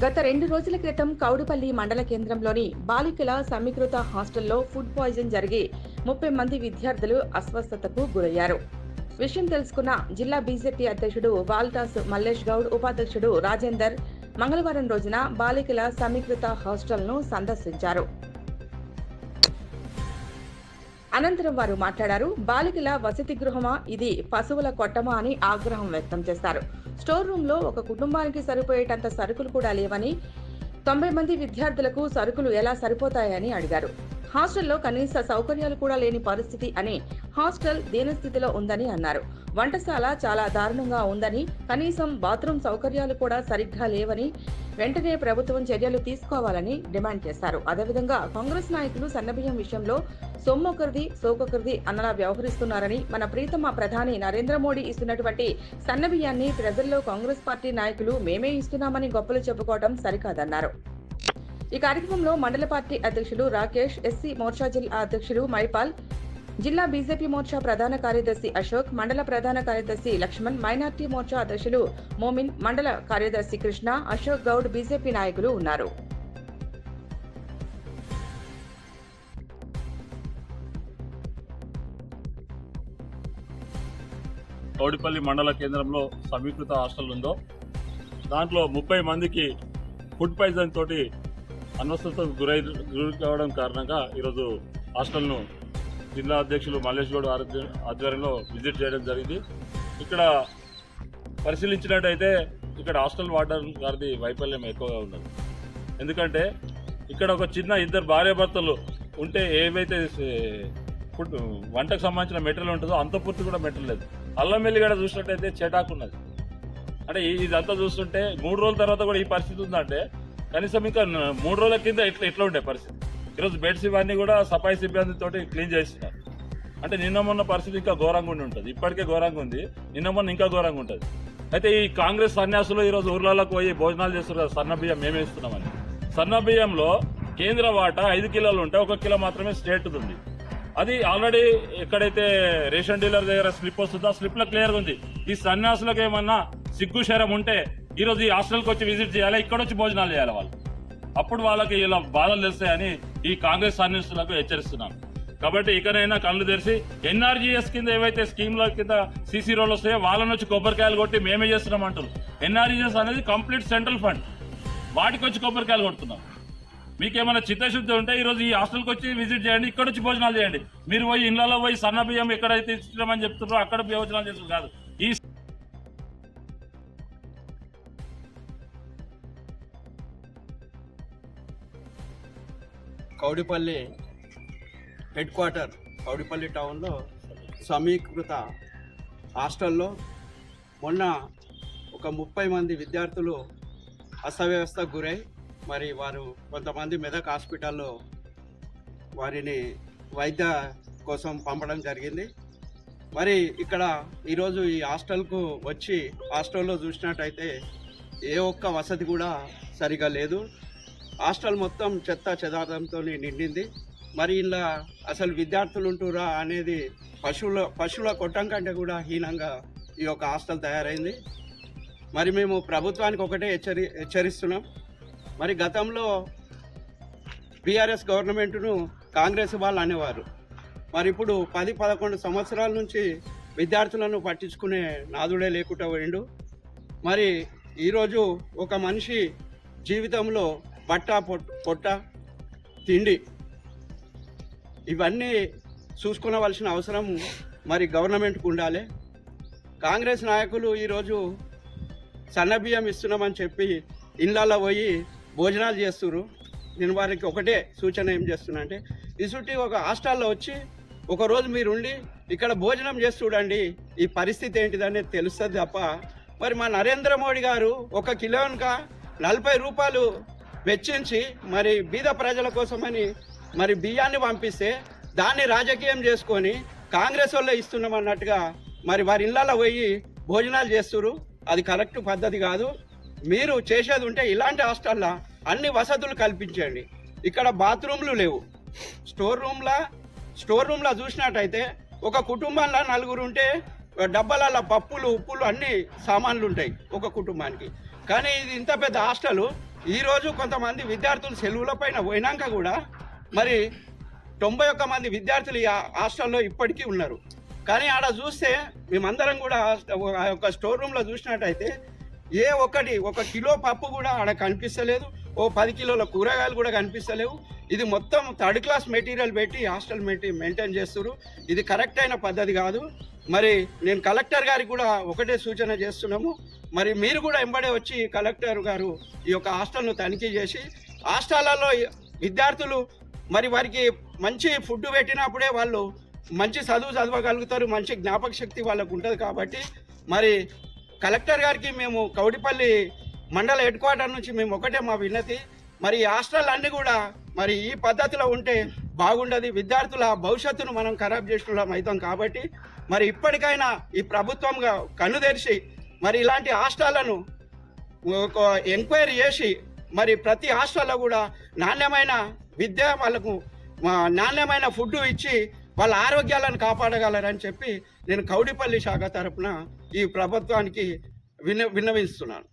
గత 2 రోజుల క్రితం కౌడుపల్లి మండల కేంద్రంలోని బాలికల సమీకృత హాస్టల్లో ఫుడ్ పాయిజన్ జరిగి 30 మంది విద్యార్థులు అస్వస్థతకు గురయ్యారు. విషయం తెలుసుకున్న జిల్లా బీజేపీ అధ్యక్షుడు వాల్టాస్ మల్లేష్ గౌడ్, ఉపాధ్యక్షుడు రాజేందర్ మంగళవారం రోజున బాలికల సమీకృత హాస్టల్ను సందర్శించారు. అనంతరం వారు మాట్లాడారు. బాలికల వసతి గృహమా ఇది, పశువుల కొట్టమా అని ఆగ్రహం వ్యక్తం చేశారు. స్టోర్ రూమ్ లో ఒక కుటుంబానికి సరిపోయేటంత సరుకులు కూడా లేవని, 90 మంది విద్యార్థులకు సరుకులు ఎలా సరిపోతాయని అడిగారు. హాస్టల్లో కనీస సౌకర్యాలు కూడా లేని పరిస్థితి అని, హాస్టల్ దీనస్థితిలో ఉందని అన్నారు. వంటశాల చాలా దారుణంగా ఉందని, కనీసం బాత్రూమ్ సౌకర్యాలు కూడా సరిగ్గా లేవని, వెంటనే ప్రభుత్వం చర్యలు తీసుకోవాలని డిమాండ్ చేశారు. అదేవిధంగా కాంగ్రెస్ నాయకులు సన్నబియ్యం విషయంలో సొమ్మొకరిది సోకొకరిది అన్నలా వ్యవహరిస్తున్నారని, మన ప్రీతమ ప్రధాని నరేంద్ర మోడీ ఇస్తున్నటువంటి సన్నబియ్యాన్ని ప్రజల్లో కాంగ్రెస్ పార్టీ నాయకులు మేమే ఇస్తున్నామని గొప్పలు చెప్పుకోవడం సరికాదన్నారు. ఈ కార్యక్రమంలో మండల పార్టీ అధ్యక్షులు రాకేష్, ఎస్సీ మోర్చా జిల్లా అధ్యక్షులు మైపాల్, జిల్లా బీజేపీ మోర్చా ప్రధాన కార్యదర్శి అశోక్, మండల ప్రధాన కార్యదర్శి లక్ష్మణ్, మైనార్టీ మోర్చా అధ్యక్షులు మోమిన్, మండల కార్యదర్శి కృష్ణ, అశోక్ గౌడ్ బీజేపీ నాయకులు ఉన్నారు. కౌడిపల్లి మండల కేంద్రంలో సమీకృత హాస్టల్ ఉందో దాంట్లో 30 మందికి ఫుడ్ పాయిజన్ తోటి అస్వస్థతకు గురి కావడం కారణంగా ఈరోజు హాస్టల్ను జిల్లా అధ్యక్షులు మల్లేష్ గౌడ్ ఆధ్వర్యంలో విజిట్ చేయడం జరిగింది. ఇక్కడ పరిశీలించినట్టయితే ఇక్కడ హాస్టల్ వార్డెన్ గారిది వైఫల్యం ఎక్కువగా ఉన్నది. ఎందుకంటే ఇక్కడ ఒక చిన్న ఇద్దరు భార్యాభర్తలు ఉంటే ఏవైతే ఫుడ్ వంటకు సంబంధించిన మెటీరియల్ ఉంటుందో అంత పూర్తి కూడా మెటీరియల్ లేదు. అల్లం వెల్లిగడ్డ చూసినట్టయితే చెటాకున్నది. అంటే ఇదంతా చూస్తుంటే 3 రోజుల తర్వాత కూడా ఈ పరిస్థితి ఉందంటే కనీసం ఇంకా 3 రోజుల కింద ఎట్లా ఉండే పరిస్థితి. ఈరోజు బెడ్స్ ఇవన్నీ కూడా సఫాయి సిబ్బందితో క్లీన్ చేస్తున్నారు. అంటే నిన్న మొన్న పరిస్థితి ఇంకా ఘోరంగా ఉండి ఉంటుంది. ఇప్పటికే ఘోరంగా ఉంది, నిన్న మొన్న ఇంకా ఘోరంగా ఉంటుంది. అయితే ఈ కాంగ్రెస్ సన్యాసులు ఈరోజు ఊర్లలోకి పోయి భోజనాలు చేస్తారు కదా, సన్న బియ్యం మేమే ఇస్తున్నామని. సన్న బియ్యంలో కేంద్ర వాటా 5 కిలోలు ఉంటే 1 కిలో మాత్రమే స్టేట్ ఉంది. అది ఆల్రెడీ ఎక్కడైతే రేషన్ డీలర్ దగ్గర స్లిప్ వస్తుందో ఆ స్లిప్ లో క్లియర్గా ఉంది. ఈ సన్యాసులకు ఏమన్నా సిగ్గు శరం ఉంటే ఈరోజు ఈ హాస్టల్కి వచ్చి విజిట్ చేయాలి, ఇక్కడ వచ్చి భోజనాలు చేయాలి వాళ్ళు. అప్పుడు వాళ్ళకి ఇలా బాధలు తెలుస్తాయని ఈ కాంగ్రెస్ సన్యాసులకు హెచ్చరిస్తున్నాను. కాబట్టి ఇకనైనా కళ్ళు తెరిచి ఎన్ఆర్జీఎస్ కింద ఏవైతే స్కీమ్ల కింద సీసీ రోడ్లు వస్తాయో వాళ్ళని వచ్చి కొబ్బరికాయలు కొట్టి మేమే చేస్తున్నాం అంటారు. ఎన్ఆర్జీఎస్ అనేది కంప్లీట్ సెంట్రల్ ఫండ్, వాటికి వచ్చి కొబ్బరికాయలు కొడుతున్నాం. మీకేమైనా చిత్తశుద్ధి ఉంటే ఈరోజు ఈ హాస్టల్కి వచ్చి విజిట్ చేయండి, ఇక్కడ వచ్చి భోజనాలు చేయండి. మీరు పోయి ఇళ్లలో పోయి సన్న బియ్యం ఎక్కడైతే ఇస్తున్నామని చెప్తున్నారో అక్కడ భోజనాలు చేస్తారు కాదు. ఈ కౌడిపల్లి హెడ్ క్వార్టర్ కౌడిపల్లి టౌన్లో సమీకృత హాస్టల్లో మొన్న ఒక 30 మంది విద్యార్థులు అస్తవ్యవస్థకు గురై మరి వారు కొంతమంది మెదక్ హాస్పిటల్లో వారిని వైద్య కోసం పంపడం జరిగింది. మరి ఇక్కడ ఈరోజు ఈ హాస్టల్కు వచ్చి హాస్టల్లో చూసినట్టయితే ఏ ఒక్క వసతి కూడా సరిగా లేదు. హాస్టల్ మొత్తం చెత్త చెదారంతో నిండింది. మరి ఇలా అసలు విద్యార్థులు ఉంటురా అనేది పశువుల కొట్టం కంటే కూడా హీనంగా ఈ యొక్క హాస్టల్ తయారైంది. మరి మేము ప్రభుత్వానికి ఒకటే హెచ్చరిస్తున్నాం. మరి గతంలో బీఆర్ఎస్ గవర్నమెంట్ను కాంగ్రెస్ వాళ్ళు అనేవారు. మరి ఇప్పుడు 10-11 సంవత్సరాల నుంచి విద్యార్థులను పట్టించుకునే నాదుడే లేకుండా పోయిండు. మరి ఈరోజు ఒక మనిషి జీవితంలో బట్ట పొట్ట తిండి ఇవన్నీ చూసుకోవలసిన అవసరం మరి గవర్నమెంట్కు ఉండాలి. కాంగ్రెస్ నాయకులు ఈరోజు సన్నబియ్యం ఇస్తున్నామని చెప్పి ఇళ్ళల్లో పోయి భోజనాలు చేస్తున్నారు. నేను వారికి ఒకటే సూచన ఏం చేస్తున్నా అంటే ఇసుటి ఒక హాస్టల్లో వచ్చి ఒకరోజు మీరు ఉండి ఇక్కడ భోజనం చేసి చూడండి, ఈ పరిస్థితి ఏంటిదనేది తెలుస్తుంది తప్ప మరి మా నరేంద్ర మోడీ గారు 1 కిలోగా 40 రూపాయలు వెచ్చించి మరి బీద ప్రజల కోసమని మరి బియ్యాన్ని పంపిస్తే దాన్ని రాజకీయం చేసుకొని కాంగ్రెస్ వాళ్ళే ఇస్తున్నాం అన్నట్టుగా మరి వారి ఇళ్ళల్లో పోయి భోజనాలు చేస్తున్నారు. అది కరెక్ట్ పద్ధతి కాదు. మీరు చేసేది ఉంటే ఇలాంటి హాస్టల్లో అన్ని వసతులు కల్పించండి. ఇక్కడ బాత్రూమ్లు లేవు. స్టోర్ రూమ్లో చూసినట్టయితే ఒక కుటుంబంలో 4 ఉంటే డబ్బాలలో పప్పులు ఉప్పులు అన్ని సామాన్లు ఉంటాయి ఒక కుటుంబానికి. కానీ ఇది ఇంత పెద్ద హాస్టల్ ఈరోజు కొంతమంది విద్యార్థులు సెలవుల పైన పోయినాక కూడా మరి 91 మంది విద్యార్థులు ఈ హాస్టల్లో ఇప్పటికీ ఉన్నారు. కానీ ఆడ చూస్తే మేమందరం కూడా ఆ యొక్క స్టోర్ రూమ్లో చూసినట్టయితే ఒక కిలో పప్పు కూడా ఆడ కనిపిస్తలేదు, 10 కిలోల కూరగాయలు కూడా కనిపిస్తలేవు. ఇది మొత్తం థర్డ్ క్లాస్ మెటీరియల్ పెట్టి హాస్టల్ మెయింటైన్ చేస్తున్నారు. ఇది కరెక్ట్ అయిన పద్ధతి కాదు. మరి నేను కలెక్టర్ గారికి కూడా ఒకటే సూచన చేస్తున్నాము, మరి మీరు కూడా ఎంబడే వచ్చి కలెక్టర్ గారు ఈ యొక్క హాస్టల్ను తనిఖీ చేసి హాస్టళ్లలో విద్యార్థులు మరి వారికి మంచి ఫుడ్ పెట్టినప్పుడే వాళ్ళు మంచి చదవగలుగుతారు, మంచి జ్ఞాపక శక్తి వాళ్ళకు ఉంటుంది. కాబట్టి మరి కలెక్టర్ గారికి మేము కౌడిపల్లి మండల హెడ్ క్వార్టర్ నుంచి మేము ఒకటే మా విన్నతి, మరి ఈ హాస్టల్ అన్నీ కూడా మరి ఈ పద్ధతిలో ఉంటే బాగుండదు. విద్యార్థుల భవిష్యత్తును మనం ఖరాబ్ చేస్తున్నాం అవుతాం. కాబట్టి మరి ఇప్పటికైనా ఈ ప్రభుత్వంగా కన్ను తెరిచి మరి ఇలాంటి హాస్టళ్లను ఒక ఎంక్వైరీ చేసి మరి ప్రతి హాస్టల్లో కూడా నాణ్యమైన విద్య వాళ్ళకు నాణ్యమైన ఫుడ్ ఇచ్చి వాళ్ళ ఆరోగ్యాలను కాపాడగలరని చెప్పి నేను కౌడిపల్లి శాఖ తరపున ఈ ప్రభుత్వానికి విన్నవిస్తున్నాను.